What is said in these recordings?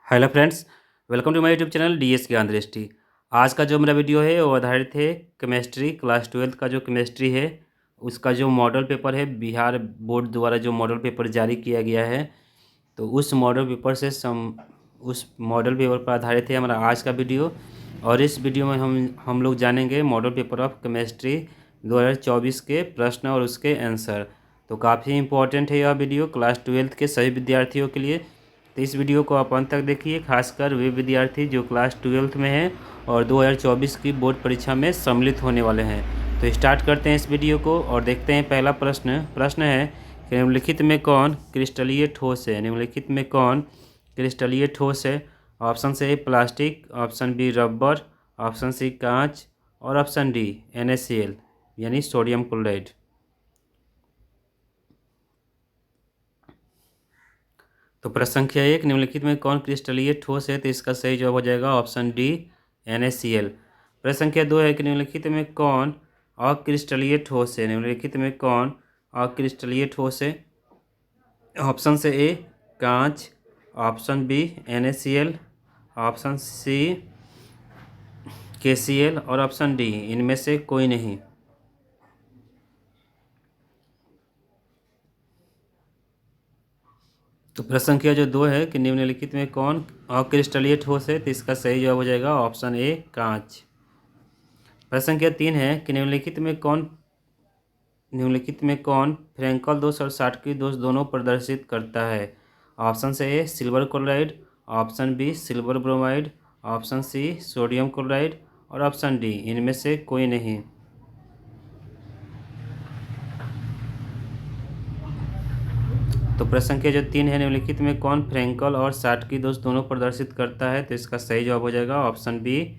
Hello friends, welcome to my YouTube channel DS Gyan Drishti. आज का जो मेरा वीडियो है वो आधारित है केमिस्ट्री क्लास 12th का जो केमिस्ट्री है उसका जो मॉडल पेपर है, बिहार बोर्ड द्वारा जो मॉडल पेपर जारी किया गया है। तो उस मॉडल पेपर से उस मॉडल पेपर पर आधारित है हमारा आज का वीडियो। और इस वीडियो में हम लोग जानेंगे मॉडल पेपर ऑफ केमिस्ट्री 2024 के प्रश्न और उसके आंसर। तो काफ़ी इम्पोर्टेंट है यह वीडियो क्लास 12th के सभी विद्यार्थियों के लिए। तो इस वीडियो को आप अंत तक देखिए, खासकर वे विद्यार्थी जो क्लास 12th में हैं और 2024 की बोर्ड परीक्षा में सम्मिलित होने वाले हैं। तो स्टार्ट करते हैं इस वीडियो को और देखते हैं पहला प्रश्न है कि निम्नलिखित में कौन क्रिस्टलीय ठोस है। निम्नलिखित में कौन क्रिस्टलीय ठोस है। Option A plastic, option B rubber, option C कांच और ऑप्शन डी NaCl यानी सोडियम क्लोराइड। तो प्रश्न संख्या 1, निम्नलिखित में कौन क्रिस्टलीय ठोस है। तो इसका सही जवाब हो जाएगा ऑप्शन डी NaCl। प्रश्न संख्या 2 है कि निम्नलिखित में कौन अक्रिस्टलीय ठोस है। निम्नलिखित में कौन अक्रिस्टलीय ठोस है। ऑप्शन से ए कांच, option B NaCl, option C KCl और ऑप्शन डी इनमें से कोई नहीं। तो प्रश्न संख्या जो 2 है कि निम्नलिखित में कौन अक्रिस्टलीय ठोस है। तो इसका सही जवाब हो जाएगा ऑप्शन ए कांच। प्रश्न संख्या 3 है कि निम्नलिखित में कौन फ्रैंकल दोष और शाटकी दोष दोनों प्रदर्शित करता है। ऑप्शन से A silver chloride, option B silver bromide, option C sodium chloride और ऑप्शन डी इनमें से कोई नहीं। तो प्रश्न संख्या जो 3 है, निम्नलिखित में कौन फ्रैंकल और शाटकी दोष दोनों प्रदर्शित करता है। तो इसका सही जवाब हो जाएगा ऑप्शन बी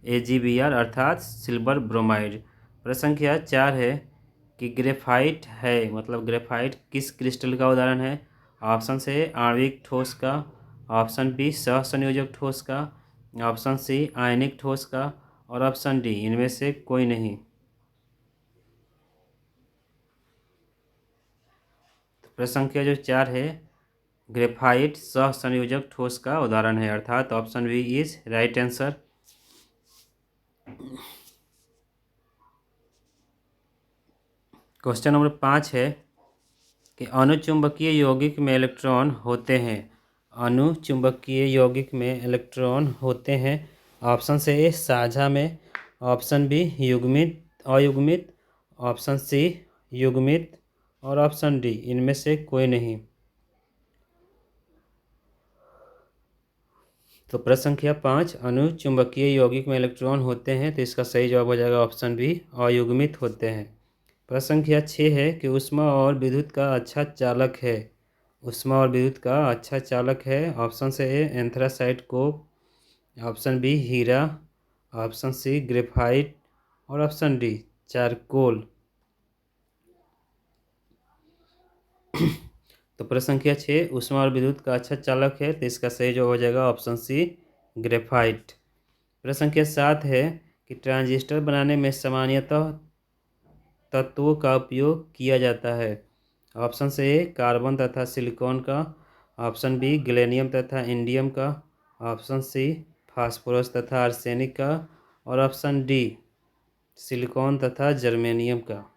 AgBr अर्थात सिल्वर ब्रोमाइड। प्रश्न संख्या 4 है कि ग्रेफाइट है, मतलब ग्रेफाइट किस क्रिस्टल का उदाहरण है। ऑप्शन से आणविक ठोस का, ऑप्शन बी सहसंयोजक ठोस का, ऑप्शन सी आयनिक ठोस का और ऑप्शन डी इनमें से कोई नहीं। तो प्रश्न संख्या जो 4 है, ग्रेफाइट सहसंयोजक ठोस का उदाहरण है अर्थात option B is right answer. Question number 5 है कि अनुचुंबकीय यौगिक में इलेक्ट्रॉन होते हैं। अनुचुंबकीय यौगिक में इलेक्ट्रॉन होते हैं। ऑप्शन से ए साझा में, ऑप्शन बी युग्मित अयुग्मित, ऑप्शन सी युग्मित और ऑप्शन डी इनमें से कोई नहीं। तो प्रश्न संख्या 5, अनुचुंबकीय यौगिक में इलेक्ट्रॉन होते हैं। तो इसका सही जवाब हो जाएगा ऑप्शन बी अयुग्मित होते हैं। प्रश्न संख्या 6 है कि ऊष्मा और विद्युत का अच्छा चालक है। ऊष्मा और विद्युत का अच्छा चालक है। ऑप्शन से ए एंथ्रासाइट कोक, ऑप्शन बी हीरा, ऑप्शन सी ग्रेफाइट और ऑप्शन डी चारकोल। तो प्रश्न संख्या 6, ऊष्मा और विद्युत का अच्छा चालक है। तो इसका सही जवाब हो जाएगा ऑप्शन सी ग्रेफाइट। प्रश्न संख्या 7 है कि ट्रांजिस्टर बनाने में सामान्यतः तत्वों का उपयोग किया जाता है। ऑप्शन से ए कार्बन तथा सिलिकॉन का, ऑप्शन बी गैलियम तथा इंडियम का, ऑप्शन सी फास्फोरस तथा आर्सेनिक का और ऑप्शन डी सिलिकॉन तथा जर्मेनियम का।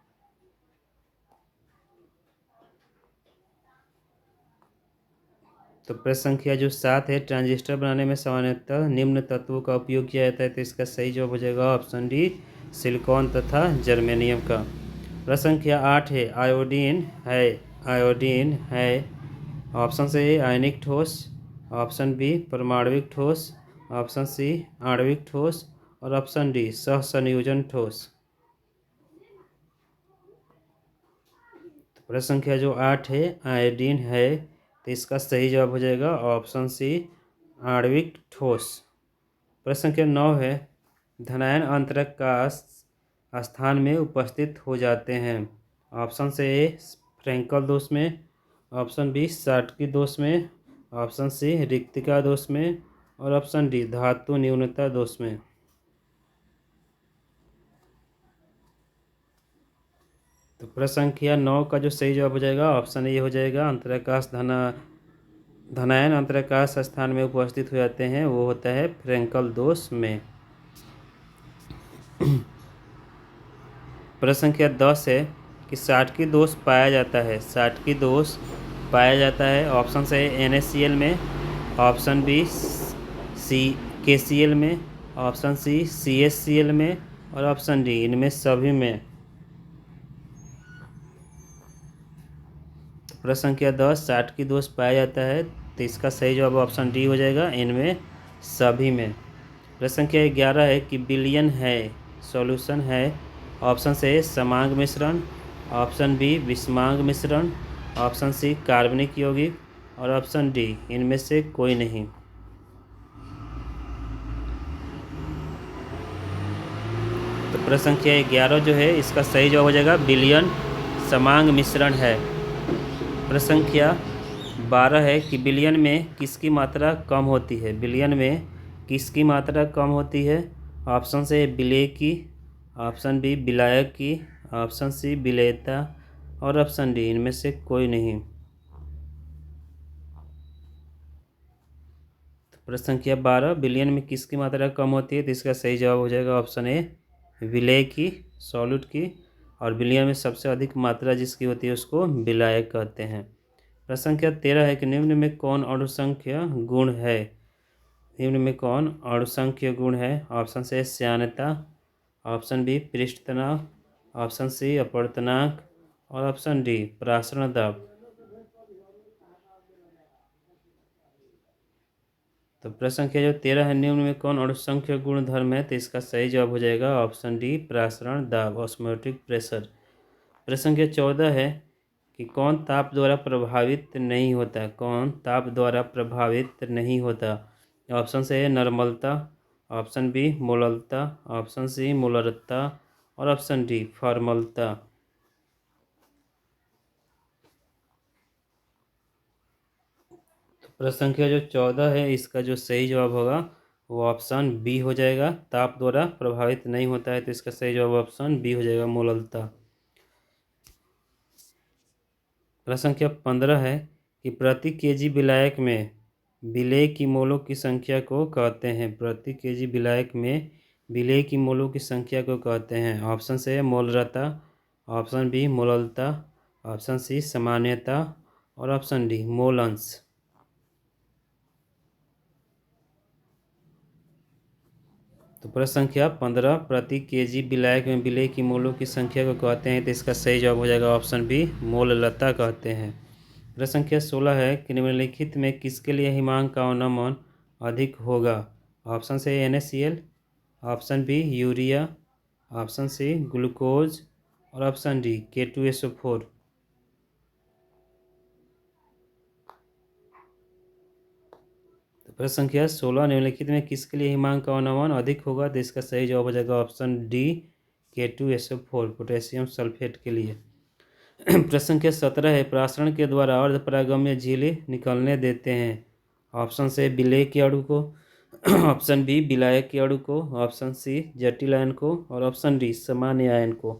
तो प्रश्न संख्या जो 7 है, ट्रांजिस्टर बनाने में सामान्यतः निम्न तत्वों का उपयोग किया जाता है। तो इसका सही जवाब हो जाएगा ऑप्शन डी सिलिकॉन तथा जर्मेनियम का। प्रश्न संख्या 8 है आयोडीन है। ऑप्शन से ए आयनिक ठोस, ऑप्शन बी परमाणविक ठोस, ऑप्शन सी आणविक ठोस और ऑप्शन डी सहसंयोजन ठोस। तो प्रश्न संख्या जो 8 है आयोडीन है। तो इसका सही जवाब हो जाएगा ऑप्शन सी आणविक ठोस। प्रश्न संख्या 9 है धनायन अंतरकाश स्थान में उपस्थित हो जाते हैं। ऑप्शन से ए फ्रैंकल दोष में, ऑप्शन बी शाटकी दोष में, ऑप्शन सी रिक्तिका दोष में और ऑप्शन डी धातु न्यूनता दोष में। तो प्रश्न संख्या 9 का जो सही जवाब हो जाएगा ऑप्शन ए हो जाएगा अंतराकाश धनायन अंतराकाश स्थान में उपस्थित हो जाते हैं, वो होता है फ्रेंकल दोष में। प्रश्न संख्या 10 है कि साटकी दोष पाया जाता है। साटकी दोष पाया जाता है ऑप्शन से NaCl में, ऑप्शन बी KCl में, ऑप्शन सी CHCl में और ऑप्शन डी इनमें सभी में। प्रश्न संख्या 10 साटकी दोष पाया जाता है, तो इसका सही जवाब ऑप्शन डी हो जाएगा, इनमें सभी में। प्रश्न संख्या 11 है कि विलयन है, सॉल्यूशन है। ऑप्शन से समांग मिश्रण, ऑप्शन बी विषमांग मिश्रण, ऑप्शन सी कार्बनिक यौगिक और ऑप्शन डी इनमें से कोई नहीं। तो प्रश्न संख्या 11 जो है इसका सही जवाब हो जाएगा विलयन समांग मिश्रण है। प्रश्न संख्या 12 है कि विलयन में किसकी मात्रा कम होती है। विलयन में किसकी मात्रा कम होती है। ऑप्शन से विलेय की, ऑप्शन बी विलायक की, ऑप्शन सी विलेयता और ऑप्शन डी इनमें से कोई नहीं। तो प्रश्न संख्या 12 विलयन में किसकी मात्रा कम होती है, तो इसका सही जवाब हो जाएगा ऑप्शन ए विलेय की, सॉल्यूट की। और विलयन में सबसे अधिक मात्रा जिसकी होती है उसको विलायक कहते हैं। प्रश्न संख्या 13 है कि निम्न में कौन अणुसंख्य गुण है। निम्न में कौन अणुसंख्य गुण है। ऑप्शन से श्यानता, ऑप्शन बी पृष्ठ तनाव, ऑप्शन सी अपवर्तनांक और ऑप्शन डी परासरण दाब। तो प्रश्न संख्या जो 13 है निम्न में कौन अणुसंख्य गुण धर्म है, तो इसका सही जवाब हो जाएगा ऑप्शन डी परासरण दाब, ऑस्मोटिक प्रेशर। प्रश्न संख्या 14 है कि कौन ताप द्वारा प्रभावित नहीं होता। कौन ताप द्वारा प्रभावित नहीं होता। ऑप्शन से है नर्मलता, ऑप्शन बी मोललता, ऑप्शन सी मोलरता और ऑप्शन डी फॉर्मलता। तो प्रश्न संख्या जो 14 है इसका जो सही जवाब होगा वो ऑप्शन बी हो जाएगा, ताप द्वारा प्रभावित नहीं होता है, तो इसका सही जवाब ऑप्शन बी हो जाएगा, मोललता। प्रश्न संख्या 15 है कि प्रति केजी विलायक में विलेय की मोलों की संख्या को कहते हैं। प्रति केजी विलायक में विलेय की मोलों की संख्या को कहते हैं। ऑप्शन से मोलरता, ऑप्शन बी मोललता, ऑप्शन सी सामान्यता और ऑप्शन डी मोल अंश। तो प्रश्न संख्या 15 प्रति केजी विलायक में विलेय की मोलों की संख्या को कहते हैं, तो इसका सही जवाब हो जाएगा ऑप्शन बी मोललता कहते हैं। प्रश्न संख्या 16 है कि निम्नलिखित में किसके लिए हिमांक का अवनमन अधिक होगा। ऑप्शन से NaCl, option B urea, option C glucose और ऑप्शन डी K2SO4। तो प्रश्न संख्या 16 निम्नलिखित में किसके लिए हिमांक का अवनमन अधिक होगा, तो इसका सही जवाब हो जाएगा option D K2SO4 potassium sulphate के लिए। प्रश्न संख्या 17 है परासरण के द्वारा अर्धपरागम्य झिल्ली निकलने देते हैं। ऑप्शन से विलेय के अणु को, ऑप्शन बी विलायक के अणु को, ऑप्शन सी जटिल आयन को और ऑप्शन डी सामान्य आयन को।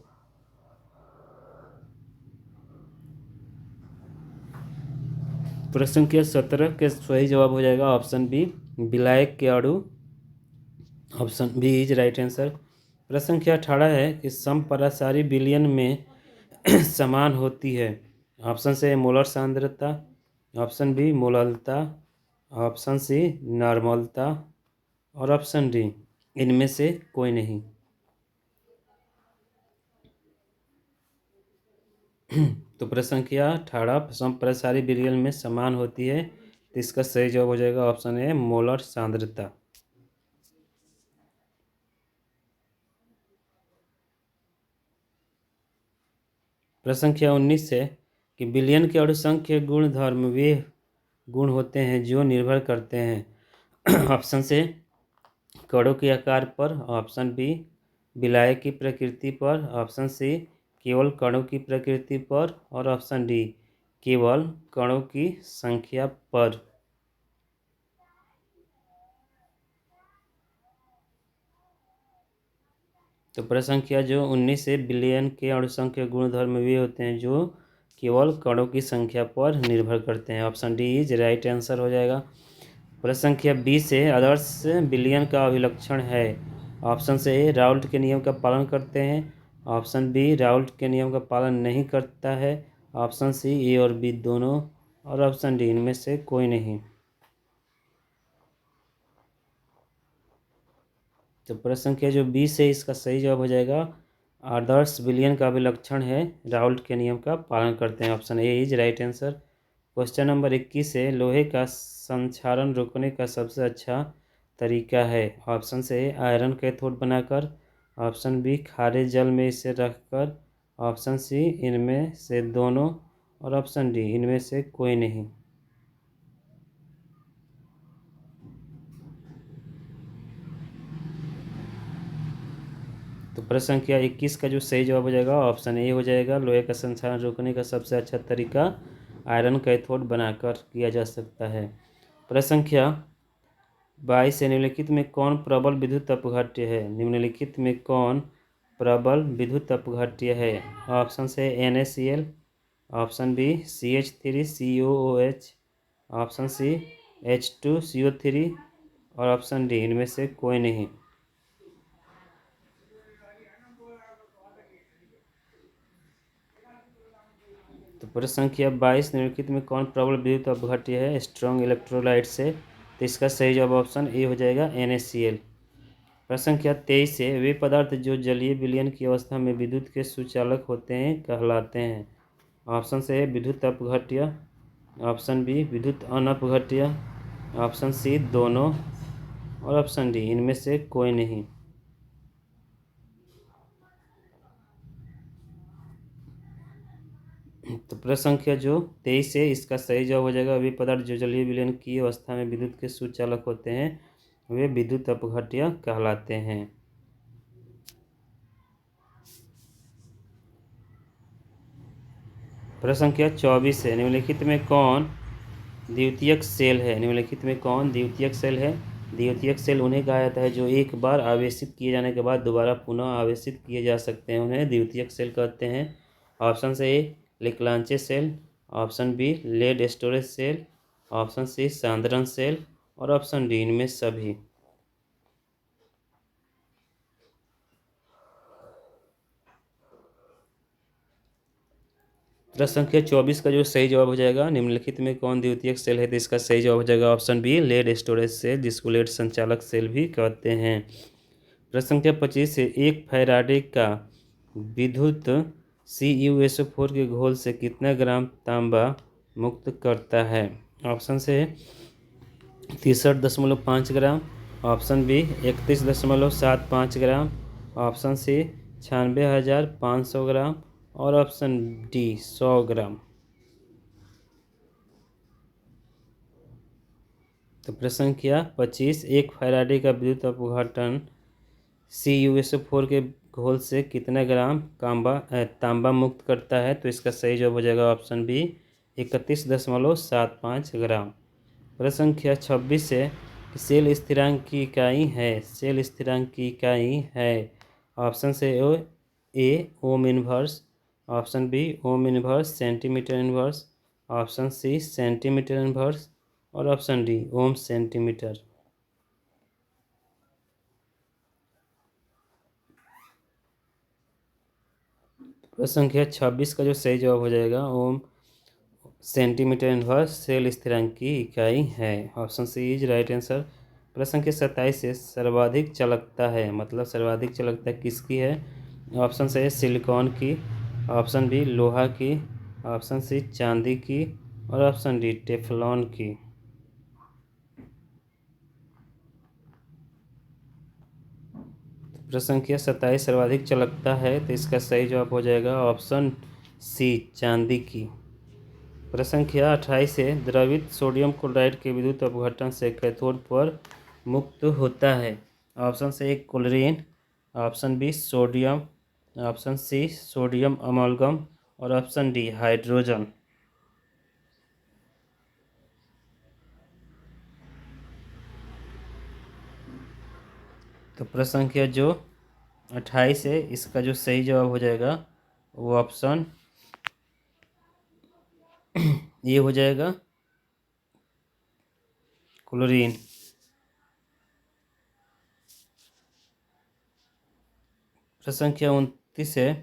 प्रश्न संख्या 17 के सही जवाब हो जाएगा ऑप्शन बी विलायक के अणु, option B is right answer. प्रश्न संख्या 18 है कि समपरासारी विलयन में समान होती है। ऑप्शन से मोलर सांद्रता, ऑप्शन बी मोललता, ऑप्शन सी नॉर्मलता और ऑप्शन डी इनमें से कोई नहीं। तो प्रश्न संख्या 18 समपरासारी विलयन में समान होती है, तो इसका सही जवाब हो जाएगा ऑप्शन ए मोलर सांद्रता। प्रश्न संख्या 19 है कि विलयन के अणुसंख्य गुण धर्म वे गुण होते हैं जो निर्भर करते हैं। ऑप्शन से कणों के आकार पर, ऑप्शन बी विलायक की प्रकृति पर, ऑप्शन सी केवल कणों की प्रकृति पर और ऑप्शन डी केवल कणों की संख्या पर। तो प्रश्न संख्या जो 19 है विलयन के अणुसंख्य गुणधर्म वे होते हैं जो केवल कणों की संख्या पर निर्भर करते हैं। Option D is right answer हो जाएगा। प्रश्न संख्या 20 है, आदर्श विलयन का अभिलक्षण है। ऑप्शन से ए राउल्ट के नियम का पालन करते हैं। ऑप्शन बी राउल्ट के नियम का पालन नहीं करता है। ऑप्शन सी ए और बी दोनों। और ऑप्शन डी इनमें से कोई नहीं। तो प्रश्न संख्या जो 20 है इसका सही जवाब हो जाएगा आदर्श विलयन का अभिलक्षण है, राउल्ट के नियम का पालन करते हैं। Option A is right answer. Question number 21 है, लोहे का संक्षारण रोकने का सबसे अच्छा तरीका है। ऑप्शन से आयरन कैथोड बनाकर। ऑप्शन बी खारे जल में इसे रखकर। ऑप्शन सी इनमें से दोनों। और ऑप्शन डी इनमें से कोई नहीं। तो प्रश्न संख्या 21 का जो सही जवाब हो जाएगा ऑप्शन ए हो जाएगा, लोहे का संक्षारण रोकने का सबसे अच्छा तरीका आयरन कैथोड बनाकर किया जा सकता है। प्रश्न संख्या 22 है, निम्नलिखित में कौन प्रबल विद्युत अपघट्य है। निम्नलिखित में कौन प्रबल विद्युत अपघट्य है। ऑप्शन से NaCl। Option B CH3COOH। Option C H2CO3। और ऑप्शन डी इनमें से कोई नहीं। तो प्रश्न संख्या 22, निम्नलिखित में कौन प्रबल विद्युत अपघट्य है स्ट्रॉन्ग इलेक्ट्रोलाइट से। तो इसका सही जवाब ऑप्शन ए हो जाएगा NaCl। प्रश्न संख्या 23 है, वे पदार्थ जो जलीय विलयन की अवस्था में विद्युत के सुचालक होते हैं कहलाते हैं। ऑप्शन से विद्युत अपघट्य। ऑप्शन बी विद्युत अनपघट्य। ऑप्शन सी दोनों। और ऑप्शन डी इनमें से कोई नहीं। तो प्रश्न संख्या जो 23 है इसका सही जवाब हो जाएगा, वे पदार्थ जो जलीय विलयन की अवस्था में विद्युत के सुचालक होते हैं वे विद्युत अपघट्य कहलाते हैं। प्रश्न संख्या 24 है, निम्नलिखित में कौन द्वितीयक सेल है। निम्नलिखित में कौन द्वितीयक सेल है। द्वितीयक सेल उन्हें कहा जाता है जो एक बार आवेशित किए जाने के बाद दोबारा पुनः आवेशित किए जा सकते हैं, उन्हें द्वितीयक सेल कहते हैं। ऑप्शन से A Leclanche cell. Option B lead storage cell. Option C सांद्रण सेल। और ऑप्शन डी इनमें सभी। प्रश्न संख्या 24 का जो सही जवाब हो जाएगा, निम्नलिखित में कौन द्वितीयक सेल है। तो इसका सही जवाब हो जाएगा option B lead storage cell, जिसको लेड संचालक सेल भी कहते हैं। प्रश्न संख्या 25 से एक फैराडे का विद्युत CuSO4 के घोल से कितना ग्राम तांबा मुक्त करता है। ऑप्शन से 63.5 ग्राम। ऑप्शन बी 31.75 ग्राम। ऑप्शन सी 96,500 ग्राम। और ऑप्शन डी 100 ग्राम। तो प्रश्न संख्या 25, एक फैराडे का विद्युत अपघटन CuSO4 के घोल से कितना ग्राम तांबा मुक्त करता है। तो इसका सही जवाब हो जाएगा ऑप्शन बी 31.75 ग्राम। प्रश्न संख्या 26 है कि सेल स्थिरांक की इकाई है। सेल स्थिरांक की इकाई है। ऑप्शन से A ohm inverse. Option B ohm inverse centimetre inverse. Option C centimetre inverse. और ऑप्शन डी ओम सेंटीमीटर। प्रश्न संख्या 26 का जो सही जवाब हो जाएगा ओम सेंटीमीटर इनवर्स सेल स्थिरांक की इकाई है। Option C is right answer. प्रश्न संख्या 27 से सर्वाधिक चालकता है, मतलब सर्वाधिक चालकता किसकी है। ऑप्शन से सिलिकॉन की। ऑप्शन बी लोहा की। ऑप्शन सी चांदी की। और ऑप्शन डी टेफ्लॉन की। प्रश्न संख्या 27 सर्वाधिक चालकता है, तो इसका सही जवाब हो जाएगा ऑप्शन सी चांदी की। प्रश्न संख्या 28 है, द्रवित सोडियम क्लोराइड के विद्युत अपघटन से कैथोड पर मुक्त होता है। ऑप्शन से एक chlorine. Option B sodium. Option C sodium amalgam. और ऑप्शन डी हाइड्रोजन। तो प्रश्न संख्या जो 28 है इसका जो सही जवाब हो जाएगा वो ऑप्शन ये हो जाएगा क्लोरीन। प्रश्न संख्या 29 है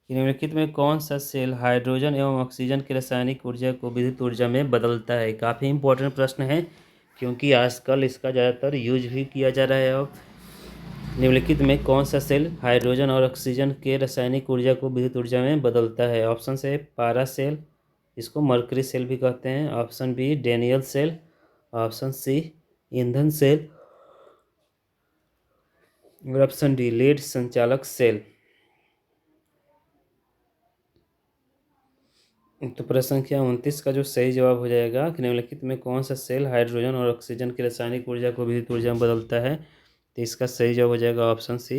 कि निम्नलिखित में कौन सा सेल हाइड्रोजन एवं ऑक्सीजन की रासायनिक ऊर्जा को विद्युत ऊर्जा में बदलता है। काफ़ी इंपॉर्टेंट प्रश्न है क्योंकि आजकल इसका ज़्यादातर यूज भी किया जा रहा है। अब निम्नलिखित में कौन सा सेल हाइड्रोजन और ऑक्सीजन के रासायनिक ऊर्जा को विद्युत ऊर्जा में बदलता है। ऑप्शन से पारा सेल, इसको मरकरी सेल भी कहते हैं। Option B Daniell cell. Option C ईंधन सेल। और ऑप्शन डी लीड संचालक सेल। तो प्रश्न संख्या 29 का जो सही जवाब हो जाएगा कि निम्नलिखित में कौन सा सेल हाइड्रोजन और ऑक्सीजन की रासायनिक ऊर्जा को विद्युत ऊर्जा में बदलता है। तो इसका सही जवाब हो जाएगा ऑप्शन सी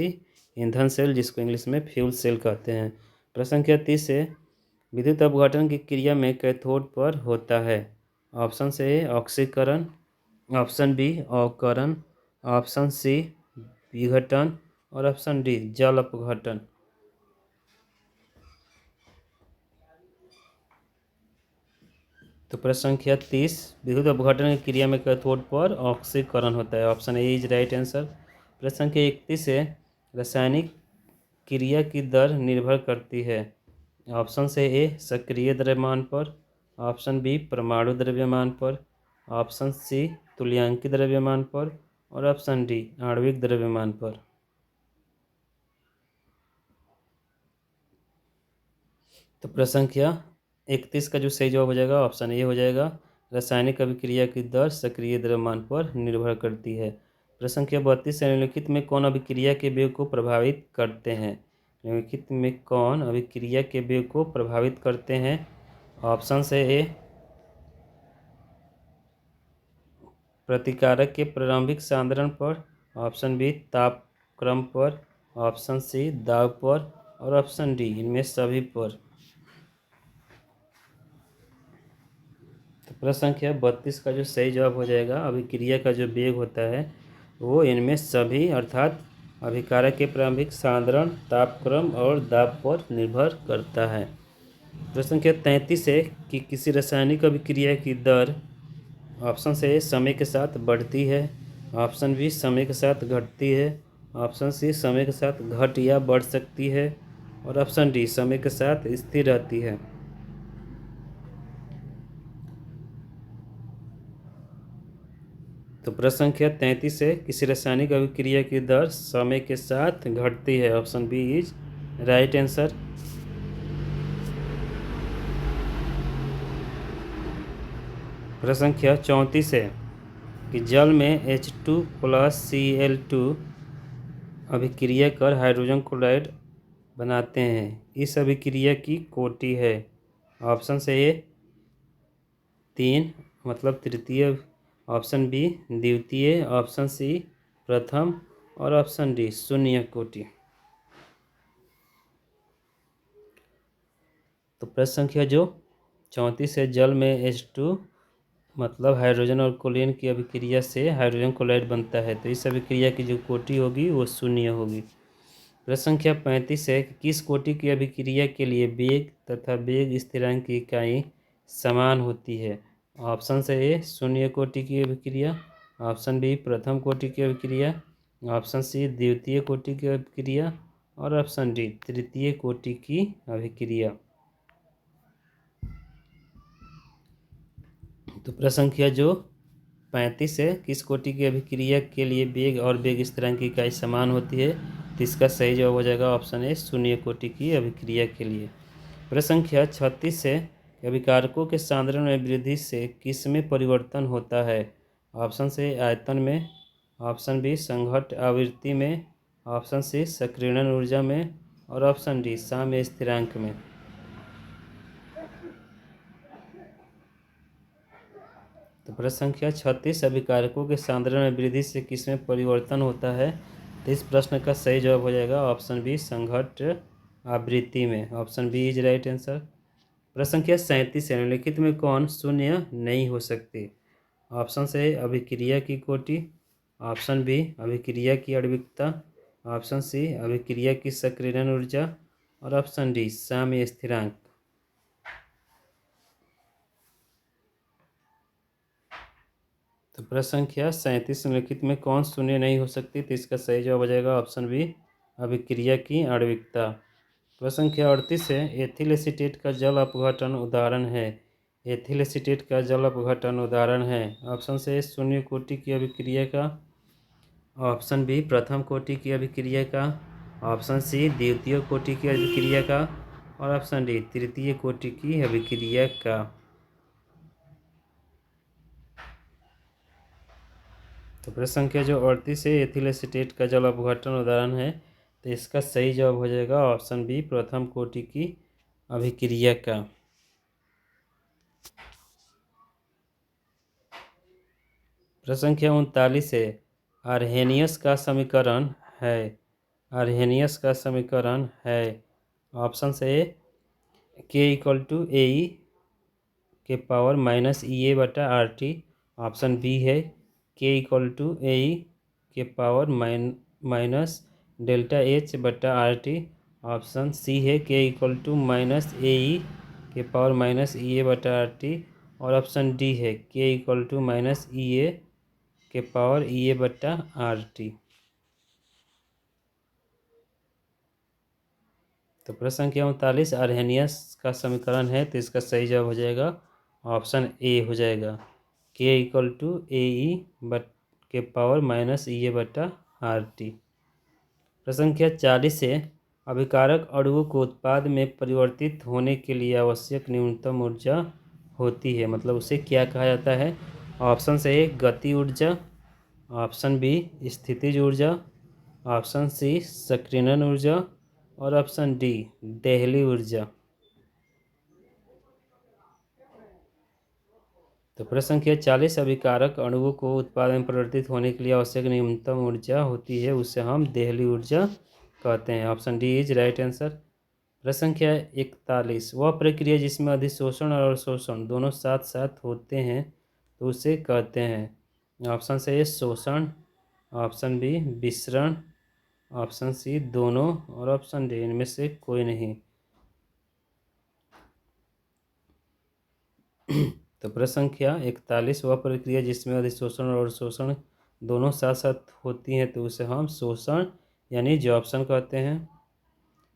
ईंधन सेल, जिसको इंग्लिश में फ्यूल सेल कहते हैं। प्रश्न संख्या 30 है विद्युत अपघटन की क्रिया में कैथोड पर होता है। ऑप्शन से ऑक्सीकरण, ऑप्शन बी अवकरण, ऑप्शन सी विघटन और ऑप्शन डी जल अपघटन। तो प्रश्न संख्या 30 विद्युत अपघटन की क्रिया में कैथोड पर ऑक्सीकरण होता है। Option A is right answer. प्रश्न संख्या 31 है रासायनिक क्रिया की दर निर्भर करती है। ऑप्शन से ए सक्रिय द्रव्यमान पर, ऑप्शन बी परमाणु द्रव्यमान पर, ऑप्शन सी तुल्यांकी द्रव्यमान पर और ऑप्शन डी आणविक द्रव्यमान पर। तो प्रश्न संख्या 31 का जो सही जवाब हो जाएगा ऑप्शन ए हो जाएगा रासायनिक अभिक्रिया की दर सक्रिय द्रव्यमान पर निर्भर करती है। प्रश्न संख्या 32 है निम्नलिखित में कौन अभिक्रिया के वेग को प्रभावित करते हैं। निम्नलिखित में कौन अभिक्रिया के वेग को प्रभावित करते हैं। ऑप्शन से ए प्रतिकारक के प्रारंभिक सांद्रण पर, ऑप्शन बी तापक्रम पर, ऑप्शन सी दाब पर और ऑप्शन डी इनमें सभी पर। तो प्रश्न संख्या 32 का जो सही जवाब हो जाएगा अभिक्रिया का जो वेग होता है वो इनमें सभी अर्थात अभिकारक के प्रारंभिक सांद्रण, तापक्रम और दाब पर निर्भर करता है। प्रश्न संख्या 33 है कि किसी रासायनिक अभिक्रिया की दर ऑप्शन से समय के साथ बढ़ती है, ऑप्शन बी समय के साथ घटती है, ऑप्शन सी समय के साथ घट या बढ़ सकती है और ऑप्शन डी समय के साथ स्थिर रहती है। तो प्रश्न संख्या 33 है किसी रासायनिक अभिक्रिया की दर समय के साथ घटती है। Option B is right answer. प्रश्न संख्या 34 है कि जल में H2 प्लस Cl2 अभिक्रिया कर हाइड्रोजन क्लोराइड बनाते हैं। इस अभिक्रिया की कोटि है। ऑप्शन से ए 3 मतलब तृतीय, ऑप्शन बी द्वितीय, ऑप्शन सी प्रथम और ऑप्शन डी शून्य कोटि। तो प्रश्न संख्या जो 34 है जल में H2 मतलब हाइड्रोजन और क्लोरीन की अभिक्रिया से हाइड्रोजन क्लोराइड बनता है। तो इस अभिक्रिया की जो कोटि होगी वो शून्य होगी। प्रश्न संख्या 35 है कि किस कोटि की अभिक्रिया के लिए वेग तथा वेग स्थिरांक की इकाई समान होती है। ऑप्शन से ए शून्य कोटि की अभिक्रिया, ऑप्शन बी प्रथम कोटि की अभिक्रिया, ऑप्शन सी द्वितीय कोटि की अभिक्रिया और ऑप्शन डी तृतीय कोटि की अभिक्रिया। तो प्रश्न संख्या जो 35 है किस कोटि की अभिक्रिया के लिए वेग और वेग स्थिरांक की इकाई समान होती है। तो इसका सही जवाब हो जाएगा ऑप्शन ए शून्य कोटि की अभिक्रिया के लिए। प्रश्न संख्या 36 है अभिकारकों के सांद्रण में वृद्धि से किस में परिवर्तन होता है। ऑप्शन से आयतन में, ऑप्शन बी संघट्ट आवृत्ति में, ऑप्शन सी सक्रियण ऊर्जा में और ऑप्शन डी साम्य स्थिरांक में। तो प्रश्न संख्या 36 अभिकारकों के सांद्रण में वृद्धि से किसमें परिवर्तन होता है। तो इस प्रश्न का सही जवाब हो जाएगा ऑप्शन बी संघट्ट आवृत्ति में। Option B is right answer. प्रश्न संख्या 37 है निम्नलिखित में कौन शून्य नहीं हो सकती। ऑप्शन से अभिक्रिया की कोटि, ऑप्शन बी अभिक्रिया की आणविकता, ऑप्शन सी अभिक्रिया की सक्रियण ऊर्जा और ऑप्शन डी साम्य स्थिरांक। तो प्रश्न संख्या 37 निम्नलिखित में कौन शून्य नहीं हो सकती? तो इसका सही जवाब हो जाएगा ऑप्शन बी, अभिक्रिया की आणविकता। प्रश्न संख्या 38 है, एथिल एसीटेट का जल अपघटन उदाहरण है। एथिल एसीटेट का जल अपघटन उदाहरण है। ऑप्शन से शून्य कोटि की अभिक्रिया का, ऑप्शन बी प्रथम कोटि की अभिक्रिया का, ऑप्शन सी द्वितीय कोटि की अभिक्रिया का, और ऑप्शन डी तृतीय कोटि की अभिक्रिया का। तो प्रश्न संख्या जो 38 है, एथिल एसीटेट का जल अपघटन उदाहरण है। तो इसका सही जवाब हो जाएगा ऑप्शन बी प्रथम कोटि की अभिक्रिया का। प्रश्न संख्या 39 है, आर्हेनियस का समीकरण है। आर्हेनियस का समीकरण है। ऑप्शन से के इक्वल टू ए के पावर माइनस ई ए बटा आर टी। ऑप्शन बी है के इक्वल टू ए के पावर माइनस डेल्टा एच बटा आर टी। ऑप्शन सी है के इक्वल टू माइनस ए के पावर माइनस ई ए बटा आर टी। और ऑप्शन डी है के इक्वल टू माइनस ई ए के पावर ई ए बटा आर टी। तो प्रश्न संख्या 39 आर्हेनियस का समीकरण है। तो इसका सही जवाब हो जाएगा ऑप्शन ए हो जाएगा, के इक्वल टू ए बट के पावर माइनस ई ए बटा आर टी। प्रश्न संख्या 40 है, अभिकारक अणुओं को उत्पाद में परिवर्तित होने के लिए आवश्यक न्यूनतम ऊर्जा होती है, मतलब उसे क्या कहा जाता है? ऑप्शन से ए गति ऊर्जा, ऑप्शन बी स्थितिज ऊर्जा, ऑप्शन सी सक्रियण ऊर्जा, और ऑप्शन डी देहली ऊर्जा। तो प्रश्न संख्या 40, अभिकारक अणुओं को उत्पाद में परिवर्तित होने के लिए आवश्यक न्यूनतम ऊर्जा होती है, उसे हम देहली ऊर्जा कहते हैं। Option D is right answer. प्रश्न संख्या 41, वह प्रक्रिया जिसमें अधिशोषण और अवशोषण दोनों साथ साथ होते हैं तो उसे कहते हैं। ऑप्शन से शोषण, ऑप्शन बी विसरण, ऑप्शन सी दोनों, और ऑप्शन डी इनमें से कोई नहीं। तो प्रश्न संख्या 41, वह प्रक्रिया जिसमें अधिशोषण और अवशोषण दोनों साथ साथ होती हैं तो उसे हम शोषण यानी जॉब्सन कहते हैं।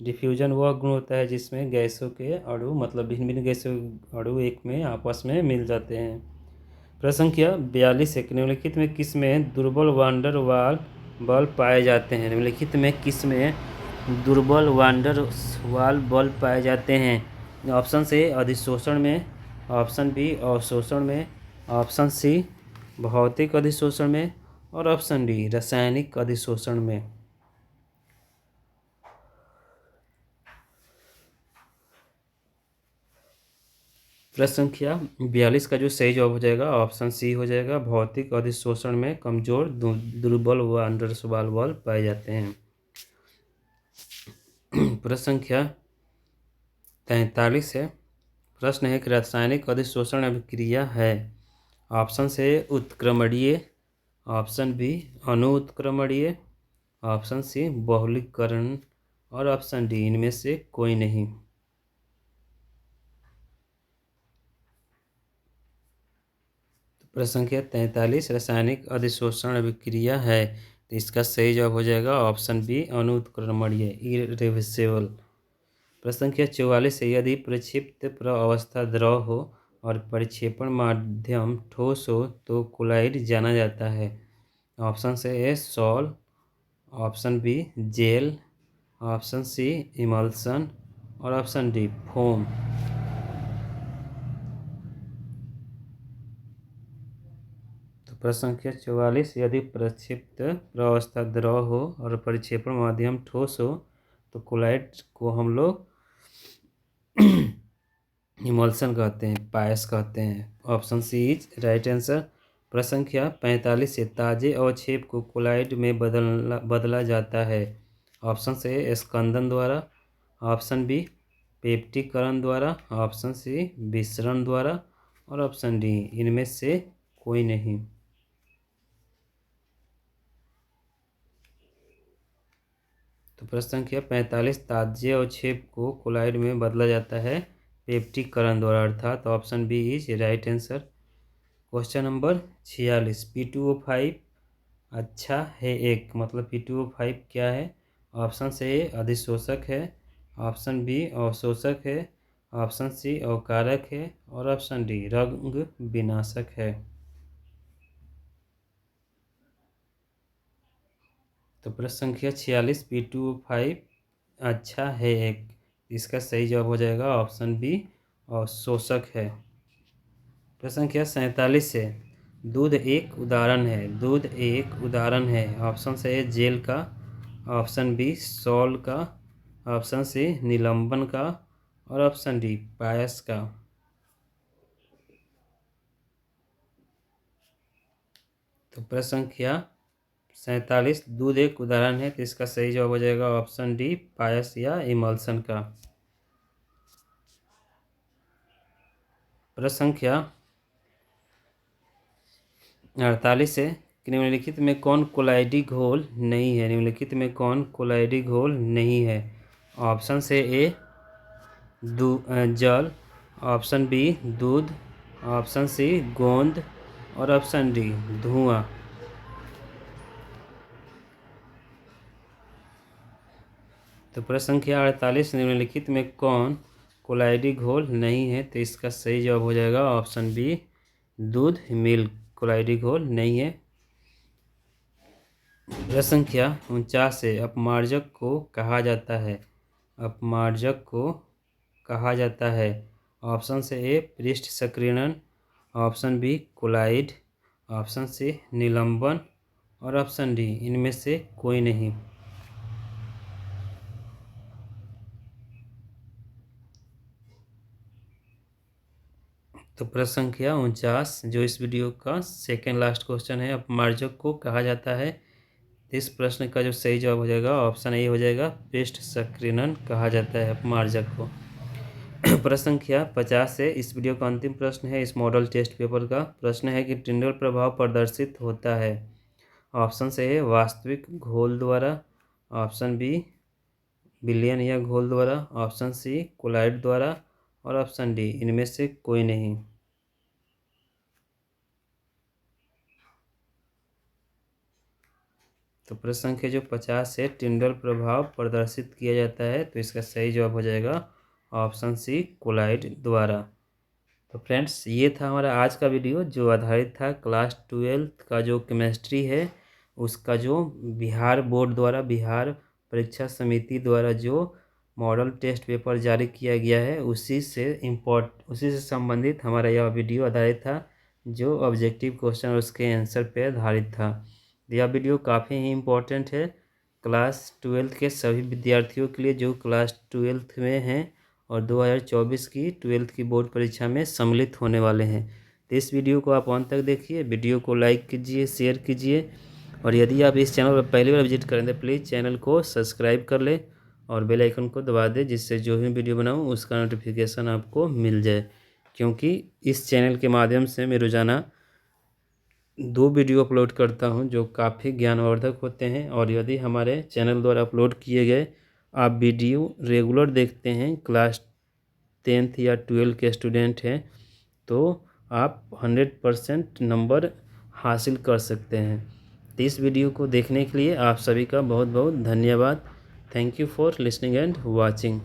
डिफ्यूजन वह गुण होता है जिसमें गैसों के अणु, मतलब भिन्न भिन्न गैसों के अणु एक में आपस में मिल जाते हैं। प्रश्न संख्या 42 है, निम्नलिखित में किस में दुर्बल वांडर वाल बल पाए जाते हैं? निम्नलिखित में किस में दुर्बल वांडर वाल बल पाए जाते हैं? ऑप्शन से अधिशोषण में, ऑप्शन बी अवशोषण में, ऑप्शन सी भौतिक अधिशोषण में, और ऑप्शन डी रासायनिक अधिशोषण में। प्रश्न संख्या 42 का जो सही जवाब हो जाएगा ऑप्शन सी हो जाएगा, भौतिक अधिशोषण में कमजोर दुर्बल व अंडरसवाल बल पाए जाते हैं। प्रश्न संख्या 43 है, प्रश्न है कि रासायनिक अधिशोषण अभिक्रिया है। ऑप्शन से उत्क्रमणीय, ऑप्शन बी अनुत्क्रमणीय, ऑप्शन सी बहुलकीकरण, और ऑप्शन डी इनमें से कोई नहीं। प्रश्न संख्या 43, रासायनिक अधिशोषण अभिक्रिया है। तो इसका सही जवाब हो जाएगा ऑप्शन बी अनुत्क्रमणीय, इरिवर्सिबल। प्रश्न संख्या 44 है, यदि प्रक्षिप्त प्रअवस्था द्रव हो और परिक्षेपण माध्यम ठोस हो तो कोलाइड जाना जाता है। ऑप्शन से A sol, option B gel, option C emulsion, और ऑप्शन डी फोम। तो प्रश्न संख्या 44, यदि प्रक्षिप्त प्रअवस्था द्रव हो और परिक्षेपण माध्यम ठोस हो तो कोलाइड को हम लोग इमल्सन कहते हैं, पायस कहते हैं। Option C is right answer. प्रश्न संख्या 45 से ताजे अवक्षेप को कोलाइड में बदला जाता है। ऑप्शन से स्कंदन द्वारा, ऑप्शन बी पेप्टिकरण द्वारा, ऑप्शन सी विसरण द्वारा, और ऑप्शन डी इनमें से कोई नहीं। तो प्रश्न संख्या 45, ताजे अवक्षेप को कोलाइड में बदला जाता है पेप्टिकरण द्वारा, अर्थात option B is right answer. Question number 46, P2O5 अच्छा है एक, मतलब P2O5 क्या है? ऑप्शन से ए अधिशोषक है, ऑप्शन बी अवशोषक है, ऑप्शन सी अवकारक है और ऑप्शन डी रंग विनाशक है। तो प्रश्न संख्या 46, P2O5 अच्छा है एक, इसका सही जवाब हो जाएगा ऑप्शन बी अवशोषक है। प्रश्न संख्या 47 है, दूध एक उदाहरण है, दूध एक उदाहरण है। ऑप्शन से ए जेल का, ऑप्शन बी सॉल का, ऑप्शन सी निलंबन का और ऑप्शन डी पायस का। तो प्रश्न संख्या 47, दूध एक उदाहरण है, तो इसका सही जवाब हो जाएगा ऑप्शन डी पायस या इमल्सन का। प्रश्न संख्या 48 है कि निम्नलिखित में कौन कोलाइडी घोल नहीं है? निम्नलिखित में कौन कोलाइडी घोल नहीं है? ऑप्शन से ए जल, ऑप्शन बी दूध, ऑप्शन सी गोंद और ऑप्शन डी धुआं। तो प्रश्न संख्या 48, निम्नलिखित में कौन कोलाइडी घोल नहीं है? तो इसका सही जवाब हो जाएगा ऑप्शन बी दूध मिल्क कोलाइडी घोल नहीं है। प्रश्न संख्या 49 है, अपमार्जक को कहा जाता है, अपमार्जक को कहा जाता है। ऑप्शन से ए पृष्ठ सक्रियण, option B colloid, option C निलंबन और ऑप्शन डी इनमें से कोई नहीं। तो प्रश्न संख्या 49 जो इस वीडियो का सेकेंड लास्ट क्वेश्चन है, अपमार्जक को कहा जाता है। इस प्रश्न का जो सही जवाब हो जाएगा ऑप्शन ए हो जाएगा, पृष्ठ सक्रियण कहा जाता है अपमार्जक को। प्रश्न संख्या 50 है, इस वीडियो का अंतिम प्रश्न है इस मॉडल टेस्ट पेपर का। प्रश्न है कि टिंडल प्रभाव प्रदर्शित होता है। ऑप्शन से है वास्तविक घोल द्वारा, ऑप्शन बी विलयन या घोल द्वारा, ऑप्शन सी कोलाइड द्वारा और ऑप्शन डी इनमें से कोई नहीं। तो प्रश्न संख्या जो 50 है, टिंडल प्रभाव प्रदर्शित किया जाता है, तो इसका सही जवाब हो जाएगा ऑप्शन सी कोलाइड द्वारा। तो फ्रेंड्स ये था हमारा आज का वीडियो जो आधारित था क्लास 12 का जो केमिस्ट्री है उसका, जो बिहार बोर्ड द्वारा, बिहार परीक्षा समिति द्वारा जो मॉडल टेस्ट पेपर जारी किया गया है उसी से संबंधित हमारा यह वीडियो आधारित था, जो ऑब्जेक्टिव क्वेश्चन और उसके आंसर पे आधारित था। यह वीडियो काफ़ी ही इम्पोर्टेंट है क्लास 12 के सभी विद्यार्थियों के लिए जो क्लास 12 में हैं और 2024 की 12th की बोर्ड परीक्षा में सम्मिलित होने वाले हैं। तो इस वीडियो को आप अंत तक देखिए, वीडियो को लाइक कीजिए, शेयर कीजिए और यदि आप इस चैनल पर पहली बार विजिट करें तो प्लीज़ चैनल को सब्सक्राइब कर लें और बेल आइकन को दबा दें, जिससे जो भी वीडियो बनाऊँ उसका नोटिफिकेशन आपको मिल जाए। क्योंकि इस चैनल के माध्यम से मैं रोज़ाना 2 वीडियो अपलोड करता हूं जो काफ़ी ज्ञानवर्धक होते हैं, और यदि हमारे चैनल द्वारा अपलोड किए गए आप वीडियो रेगुलर देखते हैं, क्लास 10th या 12 के स्टूडेंट हैं, तो आप 100% नंबर हासिल कर सकते हैं। तो इस वीडियो को देखने के लिए आप सभी का बहुत बहुत धन्यवाद। Thank you for listening and watching.